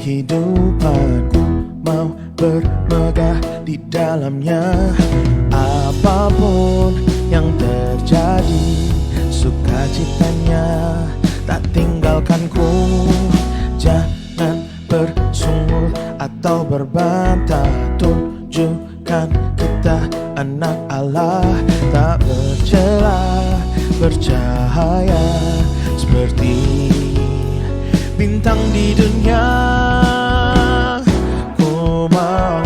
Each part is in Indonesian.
kehidupanku, mau bermegah di dalamnya. Apapun yang terjadi, sukacitanya tak tinggalkanku. Jangan bersungut atau berbantah, tunjukkan kita anak Allah, tak bercelah, bercahaya seperti bintang di dunia. Ku mau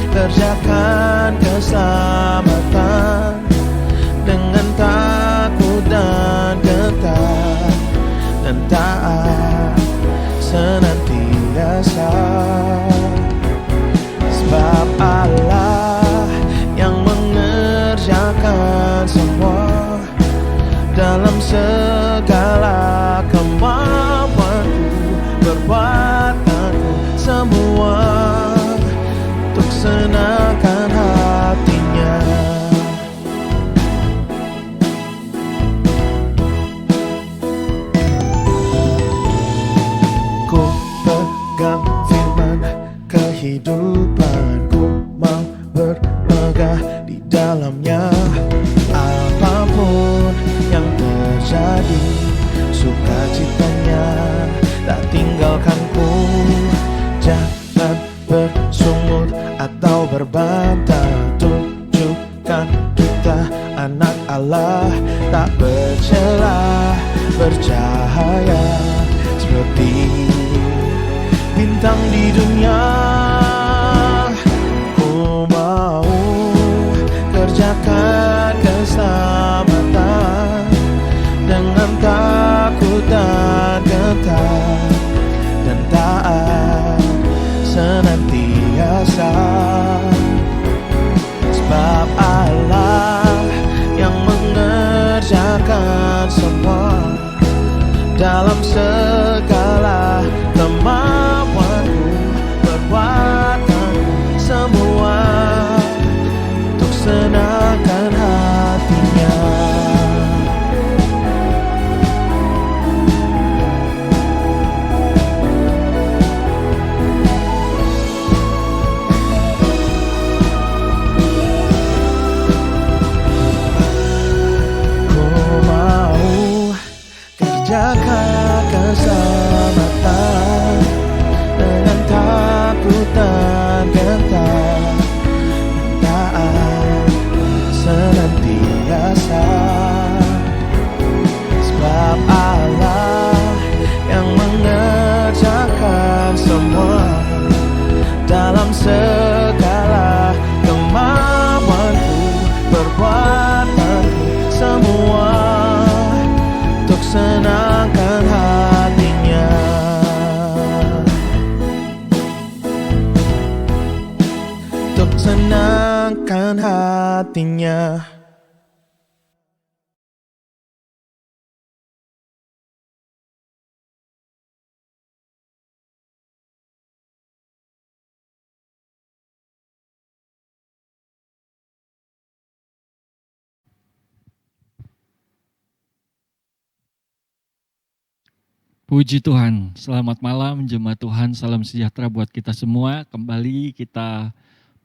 kerjakan keselamatan dengan takut dan gentar, dan taat senantiasa. Sebab Allah yang mengerjakan semua dalam segala kemampuanku, perbuatanku semua untuk senangkan hatinya. Ku pegang firman kehidupanku, mau bermegah di dalamnya. Apapun yang terjadi, sukacitanya tak tinggalkanku. Jangan bersungut atau berbantah, tunjukkan kita anak Allah, tak bercelah, bercahaya seperti bintang di dunia. Ku mau kerjakan keselamatan dengan takut dan gentar, dan taat senantiasa. Sebab Allah yang mengerjakan semua dalam segala kemampuanku, perbuatanku semua untuk senangkan hatinya. Ku mau kerjakan keselamatan dengan takut dan gentar, taat senantiasa. Sebab Allah yang mengerjakan semua dalam segala kemampuanku, perbuatanku semua untuk senangkan hatinya. Untuk senangkan hatinya. Puji Tuhan, selamat malam jemaat Tuhan, salam sejahtera buat kita semua. Kembali kita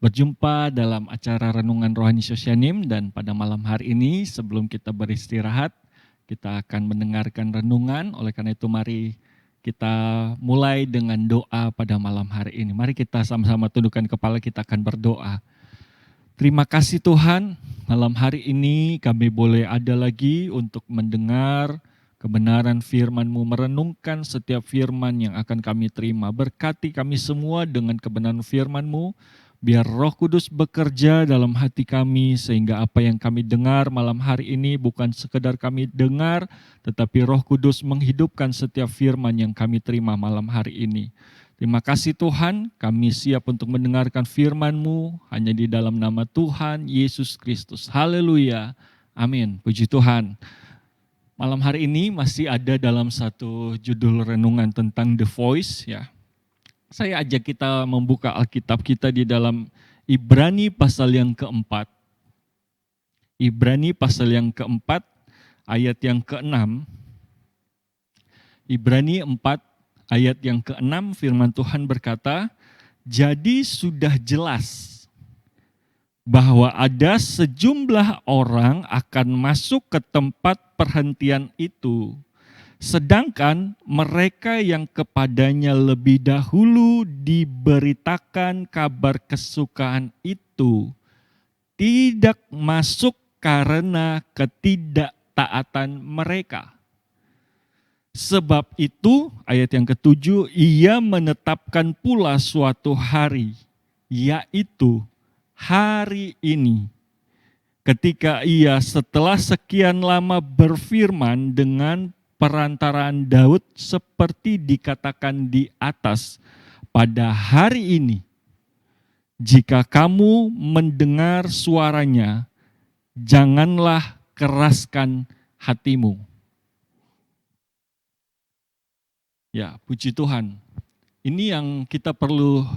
berjumpa dalam acara Renungan Rohani Sosyanim, dan pada malam hari ini sebelum kita beristirahat, kita akan mendengarkan renungan. Oleh karena itu mari kita mulai dengan doa pada malam hari ini. Mari kita sama-sama tundukkan kepala, kita akan berdoa. Terima kasih Tuhan, malam hari ini kami boleh ada lagi untuk mendengar kebenaran firman-Mu, merenungkan setiap firman yang akan kami terima. Berkati kami semua dengan kebenaran firman-Mu, biar Roh Kudus bekerja dalam hati kami, sehingga apa yang kami dengar malam hari ini bukan sekedar kami dengar, tetapi Roh Kudus menghidupkan setiap firman yang kami terima malam hari ini. Terima kasih Tuhan, kami siap untuk mendengarkan firman-Mu hanya di dalam nama Tuhan Yesus Kristus. Haleluya, amin, puji Tuhan. Malam hari ini masih ada dalam satu judul renungan tentang The Voice ya. Saya ajak kita membuka Alkitab kita di dalam Ibrani pasal yang keempat. Ibrani pasal yang keempat ayat yang ke-6. Ibrani 4 Ayat yang ke-6 firman Tuhan berkata, jadi sudah jelas bahwa ada sejumlah orang akan masuk ke tempat perhentian itu, sedangkan mereka yang kepadanya lebih dahulu diberitakan kabar kesukaan itu tidak masuk karena ketidaktaatan mereka. Sebab itu, ayat yang ke-7, ia menetapkan pula suatu hari, yaitu hari ini, ketika ia setelah sekian lama berfirman dengan perantaraan Daud seperti dikatakan di atas, pada hari ini, jika kamu mendengar suaranya, janganlah keraskan hatimu. Ya, puji Tuhan. Ini yang kita perlu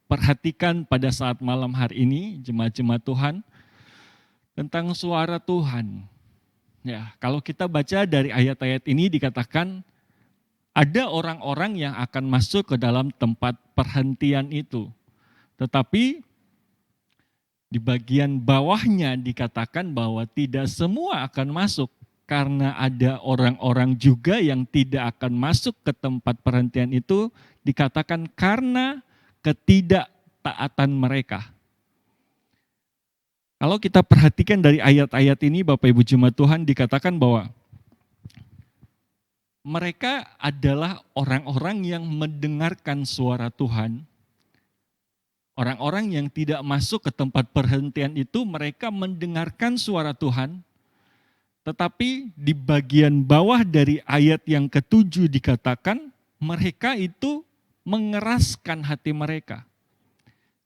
perhatikan pada saat malam hari ini, jemaat-jemaat Tuhan, tentang suara Tuhan. Ya, kalau kita baca dari ayat-ayat ini dikatakan ada orang-orang yang akan masuk ke dalam tempat perhentian itu. Tetapi di bagian bawahnya dikatakan bahwa tidak semua akan masuk karena ada orang-orang juga yang tidak akan masuk ke tempat perhentian itu, dikatakan karena ketidaktaatan mereka. Kalau kita perhatikan dari ayat-ayat ini, Bapak Ibu Jemaat Tuhan, dikatakan bahwa mereka adalah orang-orang yang mendengarkan suara Tuhan. Orang-orang yang tidak masuk ke tempat perhentian itu, mereka mendengarkan suara Tuhan, tetapi di bagian bawah dari ayat yang ke-7 dikatakan mereka itu mengeraskan hati mereka.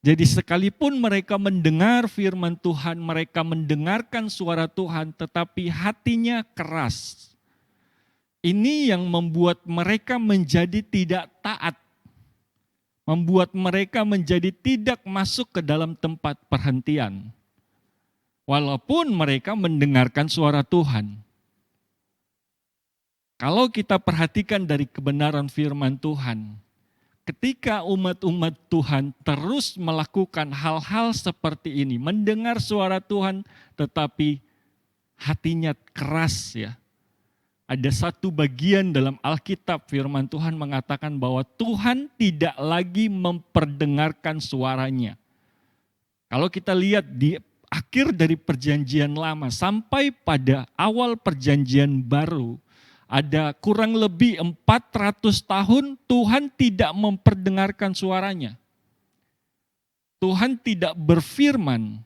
Jadi sekalipun mereka mendengar firman Tuhan, mereka mendengarkan suara Tuhan, tetapi hatinya keras. Ini yang membuat mereka menjadi tidak taat. Membuat mereka menjadi tidak masuk ke dalam tempat perhentian. Walaupun mereka mendengarkan suara Tuhan. Kalau kita perhatikan dari kebenaran firman Tuhan, ketika umat-umat Tuhan terus melakukan hal-hal seperti ini, mendengar suara Tuhan tetapi hatinya keras ya. Ada satu bagian dalam Alkitab firman Tuhan mengatakan bahwa Tuhan tidak lagi memperdengarkan suaranya. Kalau kita lihat di akhir dari perjanjian lama sampai pada awal perjanjian baru, ada kurang lebih 400 tahun Tuhan tidak memperdengarkan suaranya. Tuhan tidak berfirman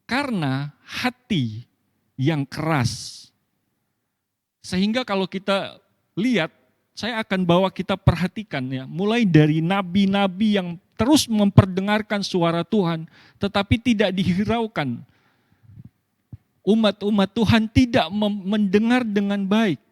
karena hati yang keras. Sehingga kalau kita lihat, saya akan bawa kita perhatikan ya, mulai dari nabi-nabi yang terus memperdengarkan suara Tuhan, tetapi tidak dihiraukan. Umat-umat Tuhan tidak mendengar dengan baik.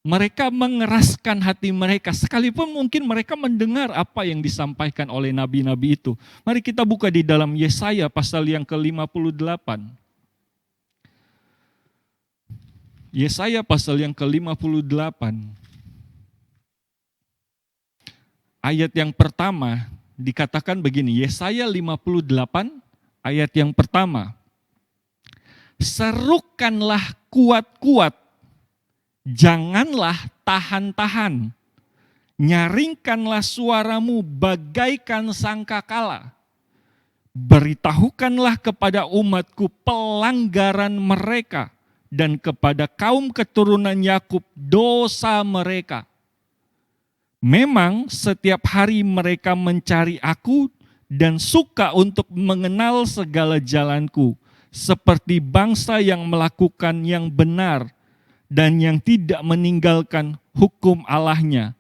Mereka mengeraskan hati mereka, sekalipun mungkin mereka mendengar apa yang disampaikan oleh nabi-nabi itu. Mari kita buka di dalam Yesaya pasal yang ke-58. Yesaya pasal yang ke-58. Ayat yang pertama dikatakan begini, Yesaya 58 ayat yang pertama. Serukanlah kuat-kuat, janganlah tahan-tahan. Nyaringkanlah suaramu bagaikan sangkakala. Beritahukanlah kepada umatku pelanggaran mereka dan kepada kaum keturunan Yakub dosa mereka. Memang setiap hari mereka mencari aku dan suka untuk mengenal segala jalanku, seperti bangsa yang melakukan yang benar dan yang tidak meninggalkan hukum Allahnya.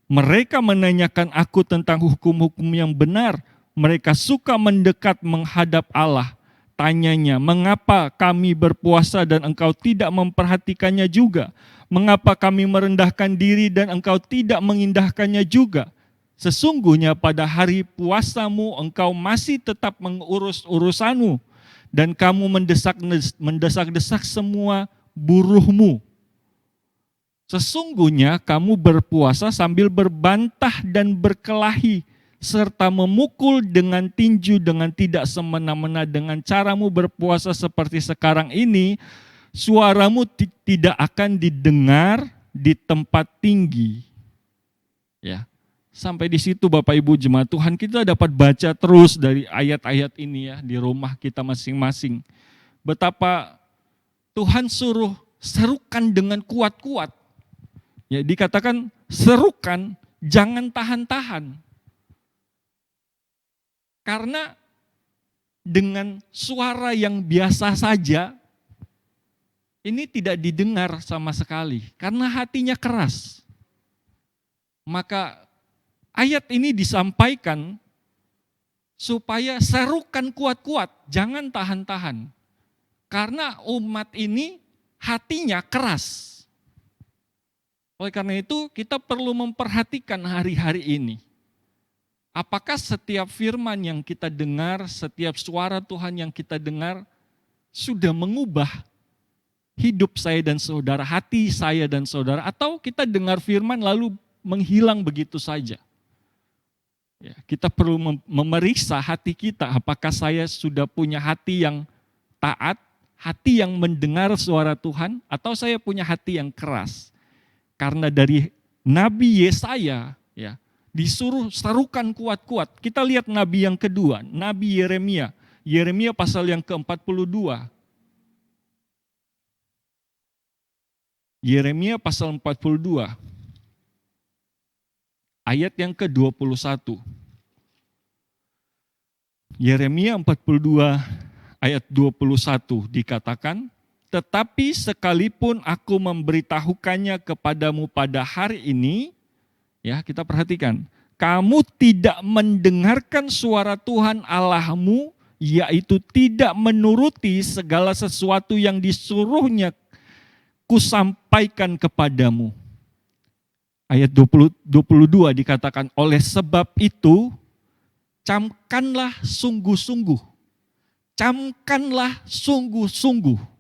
Mereka menanyakan aku tentang hukum-hukum yang benar. Mereka suka mendekat menghadap Allah. Tanyanya, mengapa kami berpuasa dan engkau tidak memperhatikannya juga? Mengapa kami merendahkan diri dan engkau tidak mengindahkannya juga? Sesungguhnya pada hari puasamu engkau masih tetap mengurus urusanmu dan kamu mendesak-desak semua buruhmu. Sesungguhnya kamu berpuasa sambil berbantah dan berkelahi, serta memukul dengan tinju dengan tidak semena-mena. Dengan caramu berpuasa seperti sekarang ini, suaramu tidak akan didengar di tempat tinggi. Ya, sampai di situ Bapak Ibu jemaat Tuhan, kita dapat baca terus dari ayat-ayat ini ya di rumah kita masing-masing. Betapa Tuhan suruh serukan dengan kuat-kuat. Ya, dikatakan serukan, jangan tahan-tahan. Karena dengan suara yang biasa saja, ini tidak didengar sama sekali. Karena hatinya keras. Maka ayat ini disampaikan supaya serukan kuat-kuat, jangan tahan-tahan. Karena umat ini hatinya keras. Oleh karena itu kita perlu memperhatikan hari-hari ini. Apakah setiap firman yang kita dengar, setiap suara Tuhan yang kita dengar sudah mengubah hidup saya dan saudara, hati saya dan saudara, atau kita dengar firman lalu menghilang begitu saja. Ya, kita perlu memeriksa hati kita, apakah saya sudah punya hati yang taat, hati yang mendengar suara Tuhan, atau saya punya hati yang keras. Karena dari Nabi Yesaya ya disuruh serukan kuat-kuat. Kita lihat nabi yang kedua, Nabi Yeremia. Yeremia pasal yang ke-42. Yeremia pasal 42. Ayat yang ke-21. Yeremia 42 ayat 21 dikatakan, tetapi sekalipun aku memberitahukannya kepadamu pada hari ini, ya kita perhatikan, kamu tidak mendengarkan suara Tuhan Allahmu, yaitu tidak menuruti segala sesuatu yang disuruhnya kusampaikan kepadamu. Ayat 22 dikatakan, oleh sebab itu, camkanlah sungguh-sungguh, camkanlah sungguh-sungguh,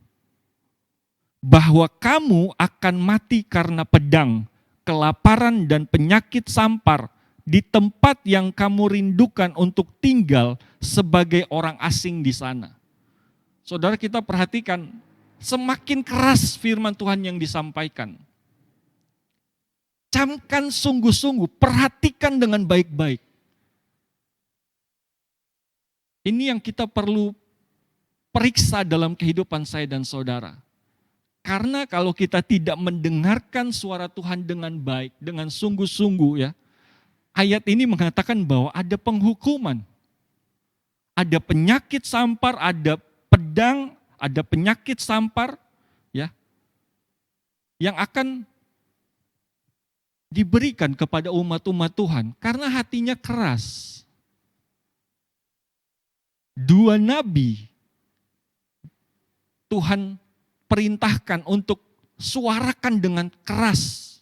bahwa kamu akan mati karena pedang, kelaparan dan penyakit sampar di tempat yang kamu rindukan untuk tinggal sebagai orang asing di sana. Saudara, kita perhatikan semakin keras firman Tuhan yang disampaikan. Camkan sungguh-sungguh, perhatikan dengan baik-baik. Ini yang kita perlu periksa dalam kehidupan saya dan saudara. Karena kalau kita tidak mendengarkan suara Tuhan dengan baik, dengan sungguh-sungguh ya, ayat ini mengatakan bahwa ada penghukuman. Ada penyakit sampar, ada pedang, ada penyakit sampar ya, yang akan diberikan kepada umat-umat Tuhan karena hatinya keras. Dua nabi Tuhan perintahkan untuk suarakan dengan keras.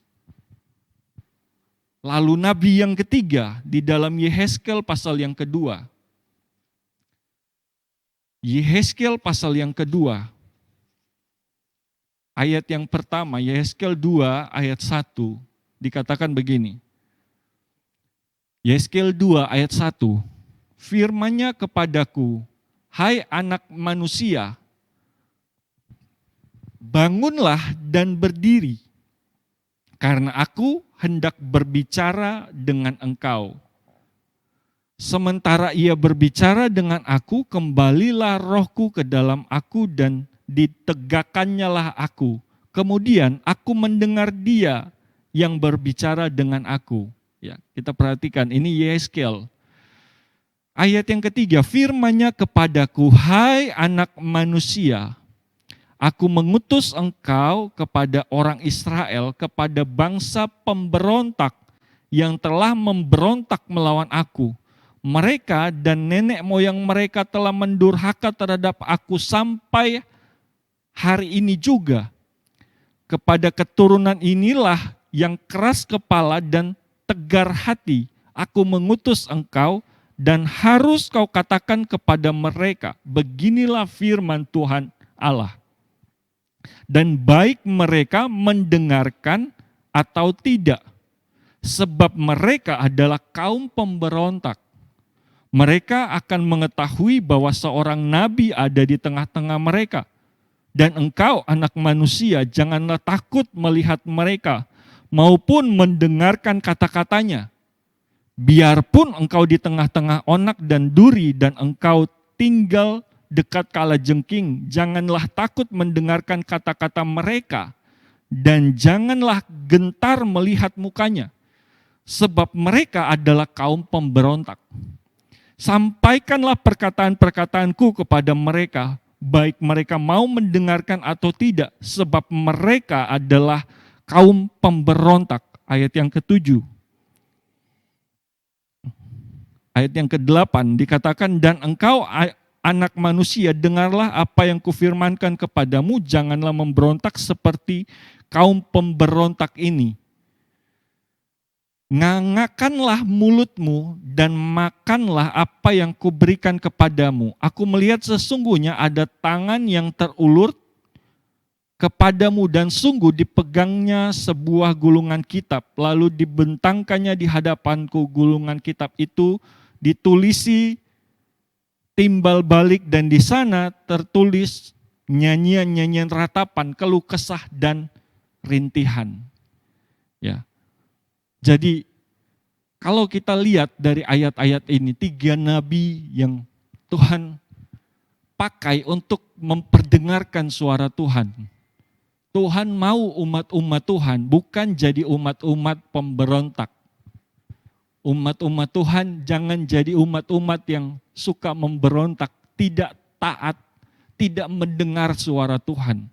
Lalu nabi yang ketiga di dalam Yehezkel pasal yang kedua. Yehezkel pasal yang kedua. Ayat yang pertama, Yehezkel 2 ayat 1 dikatakan begini. Yehezkel 2 ayat 1. Firman-Nya kepadaku, hai anak manusia, bangunlah dan berdiri, karena aku hendak berbicara dengan engkau. Sementara ia berbicara dengan aku, kembalilah rohku ke dalam aku dan ditegakannyalah aku. Kemudian aku mendengar dia yang berbicara dengan aku. Ya, kita perhatikan, ini Yehezkel. Ayat yang ketiga, firman-Nya kepadaku, hai anak manusia, aku mengutus engkau kepada orang Israel, kepada bangsa pemberontak yang telah memberontak melawan aku. Mereka dan nenek moyang mereka telah mendurhaka terhadap aku sampai hari ini juga. Kepada keturunan inilah yang keras kepala dan tegar hati, aku mengutus engkau dan harus kau katakan kepada mereka, beginilah firman Tuhan Allah. Dan baik mereka mendengarkan atau tidak, sebab mereka adalah kaum pemberontak. Mereka akan mengetahui bahwa seorang nabi ada di tengah-tengah mereka. Dan engkau, anak manusia, janganlah takut melihat mereka, maupun mendengarkan kata-katanya. Biarpun engkau di tengah-tengah onak dan duri, dan engkau tinggal dekat kalajengking, janganlah takut mendengarkan kata-kata mereka, dan janganlah gentar melihat mukanya, sebab mereka adalah kaum pemberontak. Sampaikanlah perkataan-perkataanku kepada mereka, baik mereka mau mendengarkan atau tidak, sebab mereka adalah kaum pemberontak. Ayat yang ke-7. Ayat yang ke-8 dikatakan, dan engkau anak manusia, dengarlah apa yang kufirmankan kepadamu, janganlah memberontak seperti kaum pemberontak ini. Ngangakanlah mulutmu dan makanlah apa yang kuberikan kepadamu. Aku melihat sesungguhnya ada tangan yang terulur kepadamu dan sungguh dipegangnya sebuah gulungan kitab. Lalu dibentangkannya di hadapanku gulungan kitab itu, ditulisi timbal balik, dan di sana tertulis nyanyian-nyanyian ratapan, keluh kesah dan rintihan. Ya. Jadi kalau kita lihat dari ayat-ayat ini, 3 nabi yang Tuhan pakai untuk memperdengarkan suara Tuhan. Tuhan mau umat-umat Tuhan bukan jadi umat-umat pemberontak. Umat-umat Tuhan jangan jadi umat-umat yang suka memberontak, tidak taat, tidak mendengar suara Tuhan.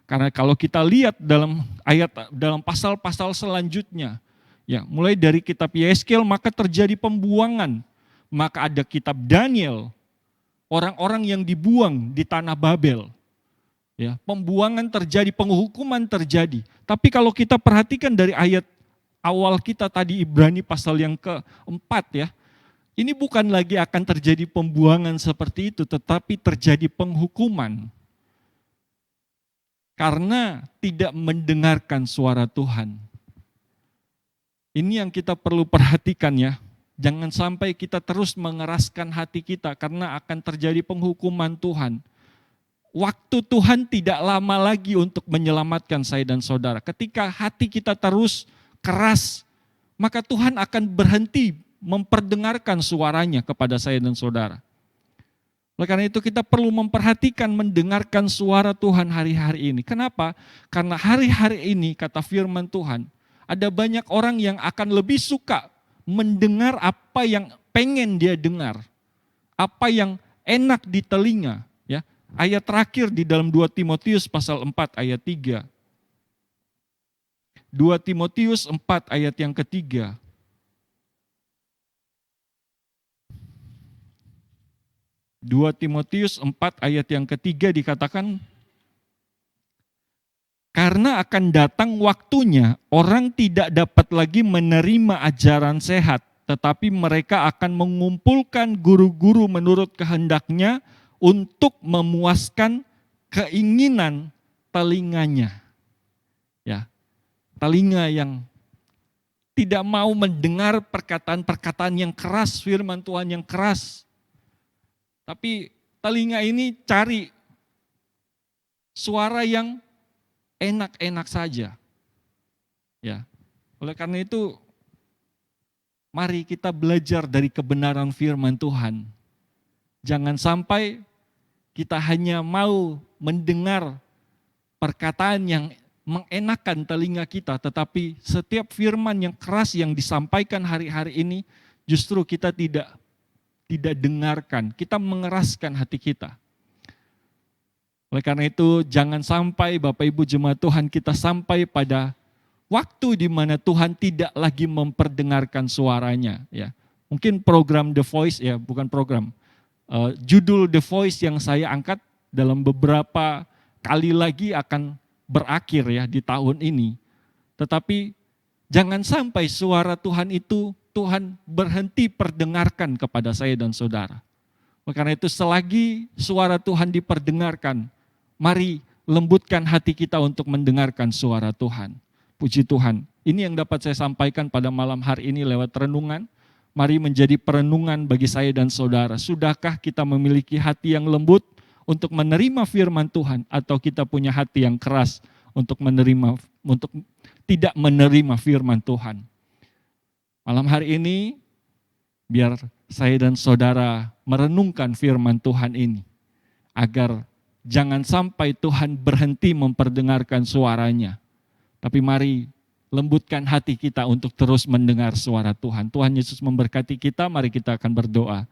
Karena kalau kita lihat dalam pasal-pasal selanjutnya, ya, mulai dari kitab Yeskel maka terjadi pembuangan. Maka ada kitab Daniel, orang-orang yang dibuang di tanah Babel. Ya, pembuangan terjadi, penghukuman terjadi. Tapi kalau kita perhatikan dari ayat awal kita tadi, Ibrani pasal yang ke-4 ya, ini bukan lagi akan terjadi pembuangan seperti itu, tetapi terjadi penghukuman. Karena tidak mendengarkan suara Tuhan. Ini yang kita perlu perhatikan ya. Jangan sampai kita terus mengeraskan hati kita karena akan terjadi penghukuman Tuhan. Waktu Tuhan tidak lama lagi untuk menyelamatkan saya dan saudara. Ketika hati kita terus keras, maka Tuhan akan berhenti memperdengarkan suaranya kepada saya dan saudara. Oleh karena itu kita perlu memperhatikan, mendengarkan suara Tuhan hari-hari ini. Kenapa? Karena hari-hari ini kata firman Tuhan, ada banyak orang yang akan lebih suka mendengar apa yang pengen dia dengar. Apa yang enak di telinga. Ya. Ayat terakhir di dalam 2 Timotius pasal 4 ayat 3. 2 Timotius 4 ayat yang ketiga. Dua Timotius 4 ayat yang ketiga dikatakan, karena akan datang waktunya orang tidak dapat lagi menerima ajaran sehat, tetapi mereka akan mengumpulkan guru-guru menurut kehendaknya untuk memuaskan keinginan telinganya. Ya, telinga yang tidak mau mendengar perkataan-perkataan yang keras, firman Tuhan yang keras. Tapi telinga ini cari suara yang enak-enak saja. Ya. Oleh karena itu, mari kita belajar dari kebenaran firman Tuhan. Jangan sampai kita hanya mau mendengar perkataan yang mengenakan telinga kita, tetapi setiap firman yang keras yang disampaikan hari-hari ini justru kita tidak dengarkan, kita mengeraskan hati kita. Oleh karena itu jangan sampai Bapak Ibu jemaat Tuhan kita sampai pada waktu di mana Tuhan tidak lagi memperdengarkan suaranya. Ya, mungkin program The Voice ya, bukan program. Judul The Voice yang saya angkat dalam beberapa kali lagi akan berakhir ya di tahun ini. Tetapi jangan sampai suara Tuhan itu Tuhan berhenti perdengarkan kepada saya dan saudara. Oleh karena itu selagi suara Tuhan diperdengarkan, mari lembutkan hati kita untuk mendengarkan suara Tuhan. Puji Tuhan. Ini yang dapat saya sampaikan pada malam hari ini lewat renungan. Mari menjadi perenungan bagi saya dan saudara. Sudahkah kita memiliki hati yang lembut untuk menerima firman Tuhan, atau kita punya hati yang keras untuk tidak menerima firman Tuhan? Malam hari ini biar saya dan saudara merenungkan firman Tuhan ini, agar jangan sampai Tuhan berhenti memperdengarkan suaranya. Tapi mari lembutkan hati kita untuk terus mendengar suara Tuhan. Tuhan Yesus memberkati kita, mari kita akan berdoa.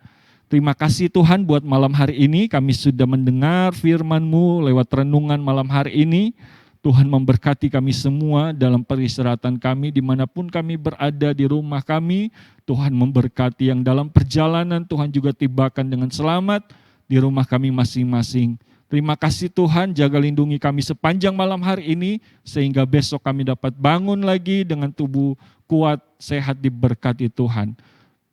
Terima kasih Tuhan buat malam hari ini, kami sudah mendengar firman-Mu lewat renungan malam hari ini. Tuhan memberkati kami semua dalam peristirahatan kami, dimanapun kami berada di rumah kami. Tuhan memberkati yang dalam perjalanan, Tuhan juga tibakan dengan selamat di rumah kami masing-masing. Terima kasih Tuhan, jaga lindungi kami sepanjang malam hari ini, sehingga besok kami dapat bangun lagi dengan tubuh kuat, sehat, diberkati Tuhan.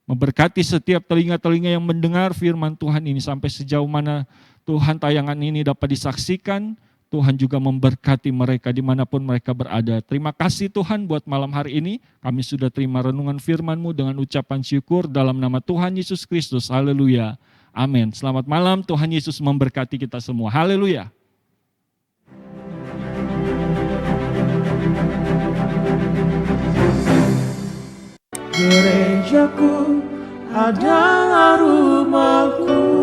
Memberkati setiap telinga-telinga yang mendengar firman Tuhan ini, sampai sejauh mana Tuhan tayangan ini dapat disaksikan. Tuhan juga memberkati mereka dimanapun mereka berada. Terima kasih Tuhan buat malam hari ini, kami sudah terima renungan firman-Mu dengan ucapan syukur dalam nama Tuhan Yesus Kristus. Haleluya. Amin. Selamat malam, Tuhan Yesus memberkati kita semua. Haleluya. Gerejaku adalah rumahku.